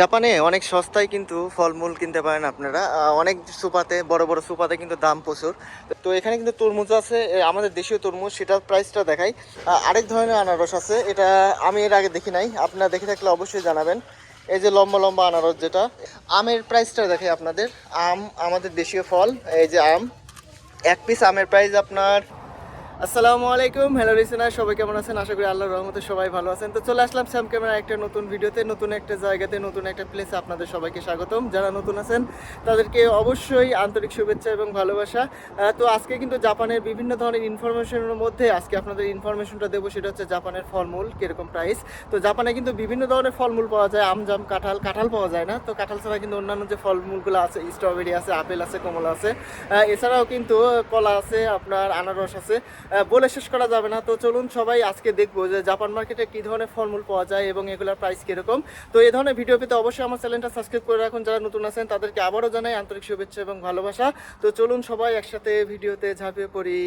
জাপানে অনেক সস্তায় কিন্তু ফলমূল কিনতে পারেন আপনারা। অনেক সুপাতে, বড় বড় সুপাতে কিন্তু দাম প্রচুর। তো এখানে কিন্তু তরমুজ আছে, আমাদের দেশীয় তরমুজ, সেটার প্রাইসটা দেখাই। আরেক ধরনের আনারস আছে, এটা আমি এর আগে দেখি নাই, আপনারা দেখে থাকলে অবশ্যই জানাবেন। এই যে লম্বা লম্বা আনারস, যেটা আমের প্রাইসটা দেখাই আপনাদের। আম আমাদের দেশীয় ফল, এই যে আম, এক পিস আমের প্রাইস আপনার। আসসালামু আলাইকুম, হ্যালো লিসেনার, সবাই কেমন আছেন? আশা করি আল্লাহর রহমতে সবাই ভালো আছেন। তো চলে আসলাম স্যাম ক্যামেরা একটা নতুন ভিডিওতে, নতুন একটা জায়গাতে, নতুন একটা প্লেসে আপনাদের সবাইকে স্বাগতম। যারা নতুন আছেন তাদেরকে অবশ্যই আন্তরিক শুভেচ্ছা এবং ভালোবাসা। তো আজকে কিন্তু জাপানের বিভিন্ন ধরনের ইনফরমেশনের মধ্যে আজকে আপনাদের ইনফরমেশনটা দেবো, সেটা হচ্ছে জাপানের ফলমূল কীরকম প্রাইস। তো জাপানে কিন্তু বিভিন্ন ধরনের ফলমূল পাওয়া যায়, আম জাম কাঁঠাল। কাঁঠাল পাওয়া যায় না, তো কাঁঠাল ছাড়া কিন্তু অন্যান্য যে ফলমূলগুলো আছে, স্ট্রবেরি আছে, আপেল আছে, কমলা আছে, এছাড়াও কিন্তু কলা আছে, আপনার আনারস আছে, বলে শেষ করা যাবে না। তো চলুন সবাই আজকে দেখবো যে জাপান মার্কেটে কী ধরনের ফলমূল পাওয়া যায় এবং এগুলোর প্রাইস কীরকম। তো এই ধরনের ভিডিও পেতে অবশ্যই আমার চ্যানেলটা সাবস্ক্রাইব করে রাখুন। যারা নতুন আছেন তাদেরকে আবারও জানাই আন্তরিক শুভেচ্ছা এবং ভালোবাসা। তো চলুন সবাই একসাথে ভিডিওতে ঝাঁপিয়ে পড়ি।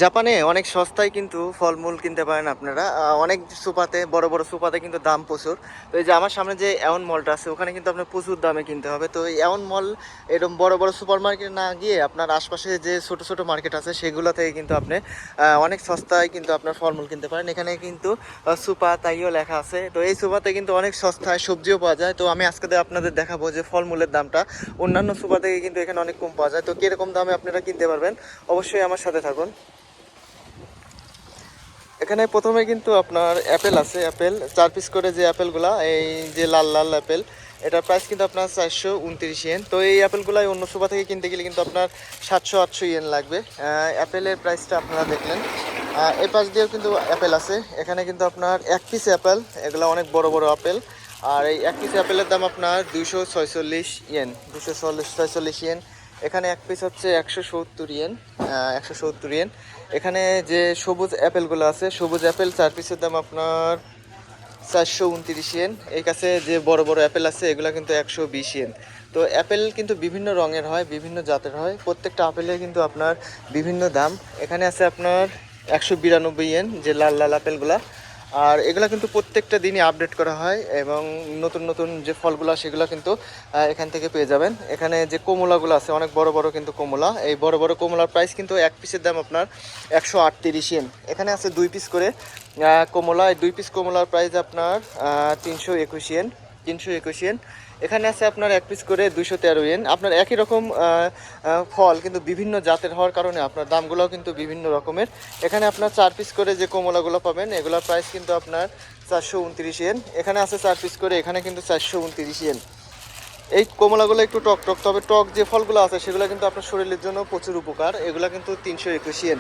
জাপানে অনেক সস্তায় কিন্তু ফলমূল কিনতে পারেন আপনারা। অনেক সুপাতে, বড় বড় সুপাতে কিন্তু দাম প্রচুর। তো এই যে আমার সামনে যে এওন মলটা আছে, ওখানে কিন্তু আপনার প্রচুর দামে কিনতে হবে। তো এই এওন মল এরকম বড় বড় সুপার মার্কেট না গিয়ে আপনার আশপাশে যে ছোট ছোট মার্কেট আছে, সেগুলো থেকে কিন্তু আপনি অনেক সস্তায় কিন্তু আপনার ফলমূল কিনতে পারেন। এখানে কিন্তু সুপা তাইও লেখা আছে। তো এই সুপাতে কিন্তু অনেক সস্তায় সবজিও পাওয়া যায়। তো আমি আজকে আপনাদের দেখাবো যে ফলমূলের দামটা অন্যান্য সুপা থেকে কিন্তু এখানে অনেক কম পাওয়া যায়। তো কীরকম দামে আপনারা কিনতে পারবেন, অবশ্যই আমার সাথে থাকুন। এখানে প্রথমে কিন্তু আপনার অ্যাপেল আছে, অ্যাপেল 4 পিস করে যে অ্যাপেলগুলা, এই যে লাল লাল অ্যাপেল, এটার প্রাইস কিন্তু আপনার 429 ইয়েন। তো এই অ্যাপেলগুলাই অন্য সুপা থেকে কিনতে গেলে কিন্তু আপনার 700-800 ইয়েন লাগবে। অ্যাপেলের প্রাইসটা আপনারা দেখলেন। এই পাশ দিয়েও কিন্তু অ্যাপেল আছে। এখানে কিন্তু আপনার এক পিস অ্যাপেল, এগুলো অনেক বড় বড় অ্যাপেল। আর এই এক পিস অ্যাপেলের দাম আপনার 246 ইয়েন, 246 ইয়েন। এখানে এক পিস হচ্ছে 170 ইয়েন, 170 ইয়েন। এখানে যে সবুজ অ্যাপেলগুলো আছে, সবুজ অ্যাপেল 4 পিসের দাম আপনার 429 ইয়েন। এই কাছে যে বড় বড় অ্যাপেল আছে, এগুলো কিন্তু 120 ইয়েন। তো অ্যাপেল কিন্তু বিভিন্ন রঙের হয়, বিভিন্ন জাতের হয়, প্রত্যেকটা আপেলের কিন্তু আপনার বিভিন্ন দাম। এখানে আছে আপনার 192 ইয়েন, যে লাল লাল আপেলগুলা। আর এগুলো কিন্তু প্রত্যেকটা দিনই আপডেট করা হয় এবং নতুন নতুন যে ফলগুলো সেগুলো কিন্তু এখান থেকে পেয়ে যাবেন। এখানে যে কমলাগুলো আছে, অনেক বড় বড় কিন্তু কমলা, এই বড় বড় কমলার প্রাইস কিন্তু এক পিসের দাম আপনার 138 ইয়েন। এখানে আছে 2 পিস করে কমলা, এই 2 পিস কমলার প্রাইস আপনার 321 ইয়েন, 321 ইয়েন। এখানে আছে আপনার এক পিস করে 213 ইয়েন। আপনার একই রকম ফল কিন্তু বিভিন্ন জাতের হওয়ার কারণে আপনার দামগুলোও কিন্তু বিভিন্ন রকমের। এখানে আপনার 4 পিস করে যে কমলাগুলো পাবেন, এগুলোর প্রাইস কিন্তু আপনার 429 ইয়েন। এখানে আছে 4 পিস করে, এখানে কিন্তু 429 ইয়েন। এই কমলাগুলো একটু টক টক, তবে টক যে ফলগুলো আছে সেগুলো কিন্তু আপনার শরীরের জন্য প্রচুর উপকার। এগুলো কিন্তু 321 ইয়েন।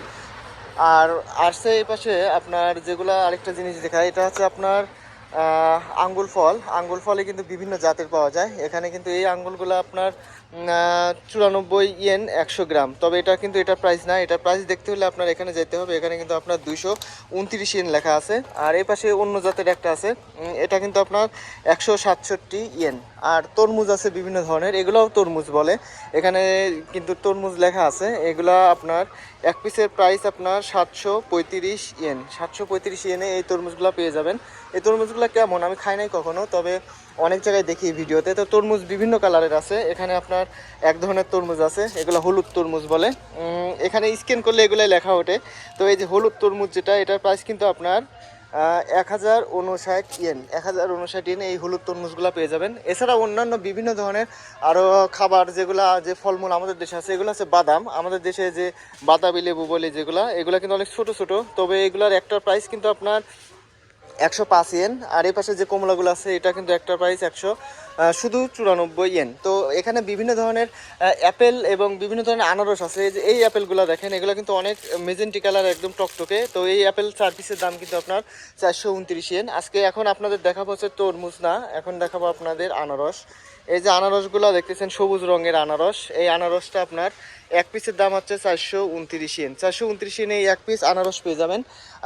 আর আসছে এই পাশে আপনার যেগুলো আরেকটা জিনিস দেখায়, এটা হচ্ছে আপনার আঙ্গুল ফল। আঙ্গুল ফলে কিন্তু বিভিন্ন জাতের পাওয়া যায়। এখানে কিন্তু এই আঙ্গুলগুলো আপনার 94 ইয়েন 100 গ্রাম। তবে এটা কিন্তু এটা প্রাইস না, এটা প্রাইস দেখতে হলে আপনার এখানে যেতে হবে। এখানে কিন্তু আপনার 229 ইয়েন লেখা আছে। আর এই পাশে অন্য জাতের একটা আছে, এটা কিন্তু আপনার 167 ইয়েন। আর তরমুজ আছে বিভিন্ন ধরনের, এগুলোও তরমুজ বলে। এখানে কিন্তু তরমুজ লেখা আছে। এগুলা আপনার এক পিসের প্রাইস আপনার 735 ইয়েন, 735 ইয়েনে এই তরমুজগুলো পেয়ে যাবেন। এই তরমুজগুলো কেমন আমি খাই নাই কখনো, তবে অনেক জায়গায় দেখি ভিডিওতে। তো তরমুজ বিভিন্ন কালারের আছে। এখানে আপনার এক ধরনের তরমুজ আছে, এগুলো হলুদ তরমুজ বলে। এখানে স্ক্যান করলে এগুলাই লেখা ওঠে। তো এই যে হলুদ তরমুজ যেটা, এটার প্রাইস কিন্তু আপনার 1059 ইয়েন, 1059 ইয়েনে এই হলুদ তরমুজগুলো পেয়ে যাবেন। এছাড়া অন্যান্য বিভিন্ন ধরনের আরও খাবার, যেগুলা যে ফলমূল আমাদের দেশে আছে, এগুলো আছে বাদাম। আমাদের দেশে যে বাতাবি লেবু বলে যেগুলো, এগুলো কিন্তু অনেক ছোটো ছোটো, তবে এগুলার একটার প্রাইস কিন্তু আপনার 105 ইয়েন। আর এই পাশে যে কমলাগুলো আছে, এটা কিন্তু একটা প্রাইস শুধু 94 ইয়েন। তো এখানে বিভিন্ন ধরনের অ্যাপেল এবং বিভিন্ন ধরনের আনারস আছে। এই যে এই অ্যাপেলগুলো দেখেন, এগুলো কিন্তু অনেক মেজেন্টি কালার, একদম টকটকে। তো এই অ্যাপেল 4 পিসের দাম কিন্তু আপনার 429 ইয়েন। আজকে এখন আপনাদের দেখাবো হচ্ছে তরমুজ না, এখন দেখাবো আপনাদের আনারস। এই যে আনারসগুলো দেখতেছেন, সবুজ রঙের আনারস। এই আনারসটা আপনার এক পিসের দাম হচ্ছে 429 ইয়েন, 429 ইয়েনে এই এক পিস আনারস পেয়ে যাবেন।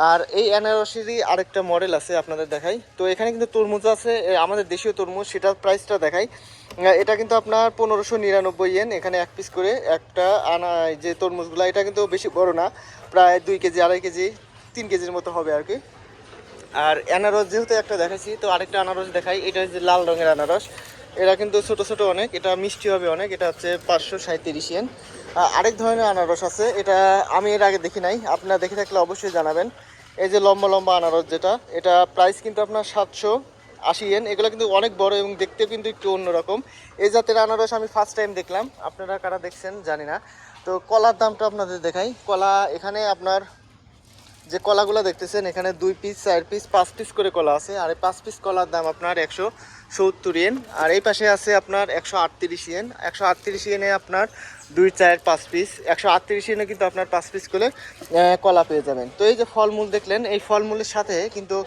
আর এই আনারসেরই আরেকটা মডেল আছে, আপনাদের দেখাই। তো এখানে কিন্তু তরমুজ আছে, আমাদের দেশীয় তরমুজ, সেটার প্রাইসটা দেখাই। এটা কিন্তু আপনার 1599 ইয়েন। এখানে এক পিস করে একটা যে তরমুজগুলো, এটা কিন্তু বেশি বড় না, প্রায় 2 কেজি, 2.5 কেজি, 3 কেজির মতো হবে আর কি। আর আনারস যেহেতু একটা দেখাচ্ছি, তো আরেকটা আনারস দেখাই। এটা হচ্ছে লাল রঙের আনারস। এরা কিন্তু ছোট ছোট অনেক, এটা মিষ্টি হবে অনেক। এটা হচ্ছে 537 ইয়েন। আরেক ধরনের আনারস আছে, এটা আমি এর আগে দেখি নাই, আপনারা দেখে থাকলে অবশ্যই জানাবেন। এই যে লম্বা লম্বা আনারস যেটা, এটা প্রাইস কিন্তু আপনার 780 ইয়েন। এগুলো কিন্তু অনেক বড় এবং দেখতেও কিন্তু একটু অন্যরকম। এই জাতের আনারস আমি ফার্স্ট টাইম দেখলাম, আপনারা কারা দেখছেন জানি না। তো কলার দামটা আপনাদের দেখাই। কলা এখানে আপনার যে কলাগুলো দেখতেছেন, এখানে 2 পিস 4 পিস 5 পিস করে কলা আছে। আর এই 5 পিস কলার দাম আপনার 170 ইয়েন। আর এই পাশে আছে আপনার 138 ইয়েন। 138 ইয়েনে আপনার 2 4 5 পিস, 138 ইয়েনে কিন্তু আপনার 5 পিস করে কলা পেয়ে যাবেন। তো এই যে ফলমূল দেখলেন, এই ফলমূলের সাথে কিন্তু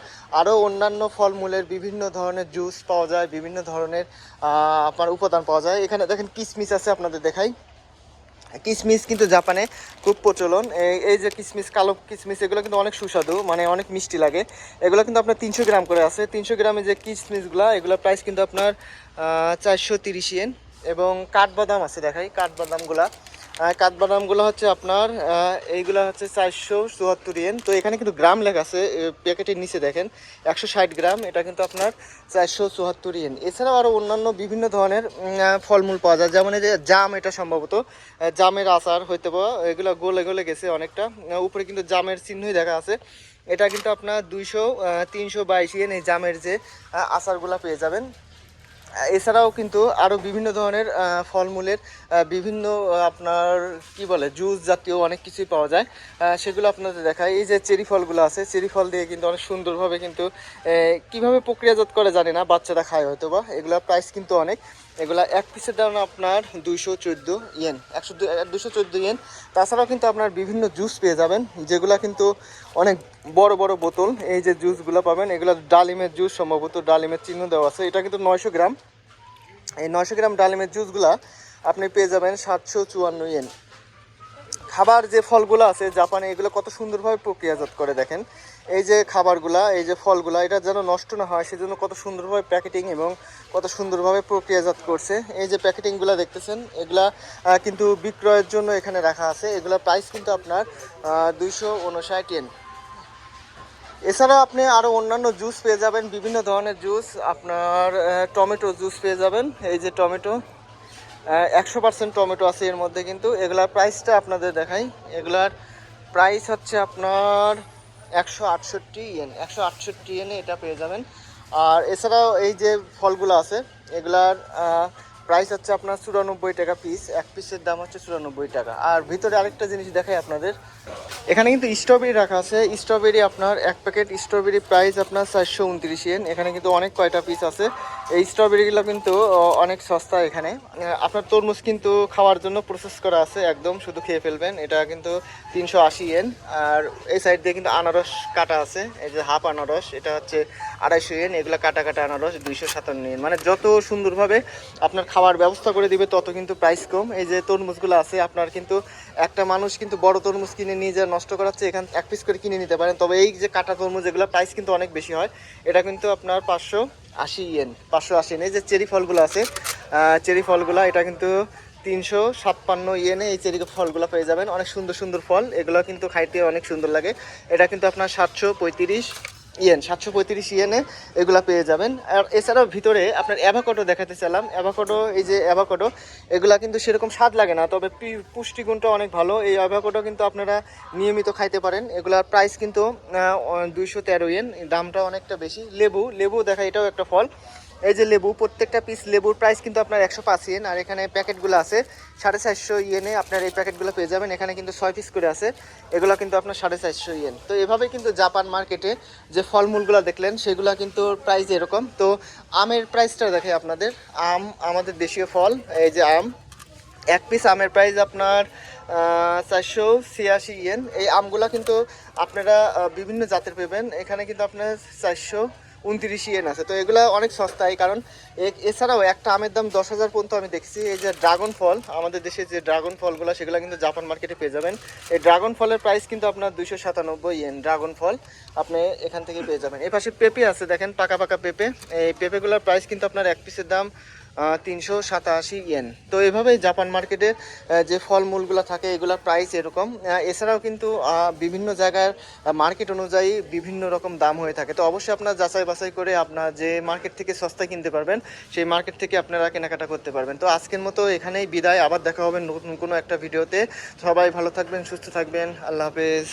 আরও অন্যান্য ফলমূলের বিভিন্ন ধরনের জুস পাওয়া যায়, বিভিন্ন ধরনের আপনার উপাদান পাওয়া যায়। এখানে দেখেন কিশমিশ আছে, আপনাদের দেখাই। কিশমিশ কিন্তু জাপানে খুব প্রচলন। এই যে কিশমিশ, কালো কিশমিশ, এগুলো কিন্তু অনেক সুস্বাদু, মানে অনেক মিষ্টি লাগে। এগুলো কিন্তু আপনার 300 গ্রাম করে আছে। 300 গ্রামে যে কিশমিশগুলো, এগুলোর প্রাইস কিন্তু আপনার 430 ইয়েন। এবং কাঠবাদাম আছে, দেখাই কাঠবাদামগুলা। কাঠবাদামগুলো হচ্ছে আপনার এইগুলো হচ্ছে 474 ইয়েন। তো এখানে কিন্তু গ্রাম লেখা আছে প্যাকেটের নিচে, দেখেন 160 গ্রাম, এটা কিন্তু আপনার 474 ইয়েন। এছাড়াও আরও অন্যান্য বিভিন্ন ধরনের ফলমূল পাওয়া যায়, যেমন এই যে জাম, এটা সম্ভবত জামের আচার হইতে পারে। এগুলো গলে গলে গেছে অনেকটা, উপরে কিন্তু জামের চিহ্নই দেখা আছে। এটা কিন্তু আপনার 322 ইয়েন এই জামের যে আচারগুলো পেয়ে যাবেন। এছাড়াও কিন্তু আরও বিভিন্ন ধরনের ফলমূলের বিভিন্ন আপনার কি বলে জুস জাতীয় অনেক কিছুই পাওয়া যায়, সেগুলো আপনাদের দেখায়। এই যে চেরি ফলগুলো আছে, চেরি ফল দিয়ে কিন্তু অনেক সুন্দরভাবে কিন্তু কিভাবে প্রক্রিয়াজাত করে জানি না, বাচ্চারা খায় হয়তো বা। এগুলোর প্রাইস কিন্তু অনেক। এগুলা এক পিসের দাম আপনার 214 ইয়েন, 214 ইয়েন। তাছাড়াও কিন্তু আপনার বিভিন্ন জুস পেয়ে যাবেন, যেগুলো কিন্তু অনেক বড় বড় বোতল। এই যে জুসগুলো পাবেন, এগুলো ডালিমের জুস, সম্ভবত ডালিমের চিহ্ন দেওয়া আছে। এটা কিন্তু 900 গ্রাম। এই 900 গ্রাম ডালিমের জুসগুলা আপনি পেয়ে যাবেন 754 ইয়েন। খাবার যে ফলগুলো আছে জাপানে, এগুলো কত সুন্দরভাবে প্রক্রিয়াজাত করে দেখেন। এই যে খাবারগুলা, এই যে ফলগুলা, এটা যেন নষ্ট না হয় সেজন্য কত সুন্দরভাবে প্যাকেটিং এবং কত সুন্দরভাবে প্রক্রিয়াজাত করছে। এই যে প্যাকেটিংগুলো দেখতেছেন, এগুলা কিন্তু বিক্রয়ের জন্য এখানে রাখা আছে। এগুলোর প্রাইস কিন্তু আপনার 259 ইয়েন। এছাড়া আপনি আরও অন্যান্য জুস পেয়ে যাবেন, বিভিন্ন ধরনের জুস। আপনার টমেটো জুস পেয়ে যাবেন। এই যে টমেটো, 100% টমেটো আছে এর মধ্যে। কিন্তু এগুলার প্রাইসটা আপনাদের দেখাই। এগুলার প্রাইস হচ্ছে আপনার 168 ইয়েন। 168 ইয়েনে এটা পেয়ে যাবেন। আর এছাড়াও এই যে ফলগুলো আছে, এগুলার প্রাইস হচ্ছে আপনার 94 টাকা পিস। এক পিসের দাম হচ্ছে 94 টাকা। আর ভিতরে আরেকটা জিনিস দেখাই আপনাদের, এখানে কিন্তু স্ট্রবেরি রাখা আছে। স্ট্রবেরি আপনার এক প্যাকেট স্ট্রবেরি প্রাইস আপনার 429 ইয়েন। এখানে কিন্তু অনেক কয়টা পিস আছে। এই স্ট্রবেরিগুলো কিন্তু অনেক সস্তা এখানে। আপনার তরমুজ কিন্তু খাওয়ার জন্য প্রসেস করা আছে, একদম শুধু খেয়ে ফেলবেন। এটা কিন্তু 380 ইয়েন। আর এই সাইড দিয়ে কিন্তু আনারস কাটা আছে, এই যে হাফ আনারস, এটা হচ্ছে 250 ইয়েন। এগুলো কাটা কাটা আনারস 257 ইয়েন। মানে যত সুন্দরভাবে আপনার খাওয়ার ব্যবস্থা করে দিবে তত কিন্তু প্রাইস কম। এই যে তরমুজগুলো আছে, আপনার কিন্তু একটা মানুষ কিন্তু বড় তরমুজ কিনে নিয়ে যা নষ্ট করাচ্ছে, এখান এক পিস করে কিনে নিতে পারেন। তবে এই যে কাটা তরমুজ, এগুলো প্রাইস কিন্তু অনেক বেশি হয়। এটা কিন্তু আপনার 580 ইয়েন, 580 ইয়েন। এই যে চেরি ফলগুলো আছে, চেরি ফলগুলো, এটা কিন্তু 356 ইয়েনে এই চেরি ফলগুলো পেয়ে যাবেন। অনেক সুন্দর সুন্দর ফল, এগুলো কিন্তু খাইতে অনেক সুন্দর লাগে। এটা কিন্তু আপনার 735 ইয়েন, 735 ইয়েনে এগুলা পেয়ে যাবেন। আর এছাড়াও ভিতরে আপনার অ্যাভোকাডো দেখাতে চাইলাম। অ্যাভোকাডো, এই যে অ্যাভোকাডো, এগুলা কিন্তু সেরকম স্বাদ লাগে না, তবে পুষ্টিগুণটা অনেক ভালো। এই অ্যাভোকাডো কিন্তু আপনারা নিয়মিত খাইতে পারেন। এগুলার প্রাইস কিন্তু 213 ইয়েন, দামটা অনেকটা বেশি। লেবু, লেবু দেখা, এটাও একটা ফল। এই যে লেবু, প্রত্যেকটা পিস লেবুর প্রাইস কিন্তু আপনার 105 ইয়েন। আর এখানে প্যাকেটগুলো আছে 450 ইয়েনে আপনার এই প্যাকেটগুলো পেয়ে যাবেন। এখানে কিন্তু 6 পিস করে আছে, এগুলো কিন্তু আপনার 450 ইয়েন। তো এভাবে কিন্তু জাপান মার্কেটে যে ফলমূলগুলো দেখলেন সেগুলো কিন্তু প্রাইস এরকম। তো আমের প্রাইসটা দেখে আপনাদের। আম আমাদের দেশীয় ফল, এই যে আম, এক পিস আমের প্রাইস আপনার 486 ইয়েন। এই আমগুলো কিন্তু আপনারা বিভিন্ন জাতের পাবেন। এখানে কিন্তু আপনার 429 ইয়েন আছে। তো এগুলো অনেক সস্তায়, কারণ এছাড়াও একটা আমের দাম 10,000 পর্যন্ত আমি দেখছি। এই যে ড্রাগন ফল, আমাদের দেশে যে ড্রাগন ফলগুলো, সেগুলো কিন্তু জাপান মার্কেটে পেয়ে যাবেন। এই ড্রাগন ফলের প্রাইস কিন্তু আপনার 297 ইয়েন। ড্রাগন ফল আপনি এখান থেকে পেয়ে যাবেন। এই পাশে পেঁপে আছে, দেখেন পাকা পাকা পেঁপে। এই পেঁপেগুলোর প্রাইস কিন্তু আপনার এক পিসের দাম 387 ইয়েন। তো এভাবেই জাপান মার্কেটের যে ফলমূলগুলো থাকে এগুলোর প্রাইস এরকম। এছাড়াও কিন্তু বিভিন্ন জায়গার মার্কেট অনুযায়ী বিভিন্ন রকম দাম হয়ে থাকে। তো অবশ্যই আপনার যাচাই বাছাই করে আপনার যে মার্কেট থেকে সস্তায় কিনতে পারবেন সেই মার্কেট থেকে আপনারা কেনাকাটা করতে পারবেন। তো আজকের মতো এখানেই বিদায়, আবার দেখা হবে নতুন কোনো একটা ভিডিওতে। সবাই ভালো থাকবেন, সুস্থ থাকবেন, আল্লাহ হাফেজ।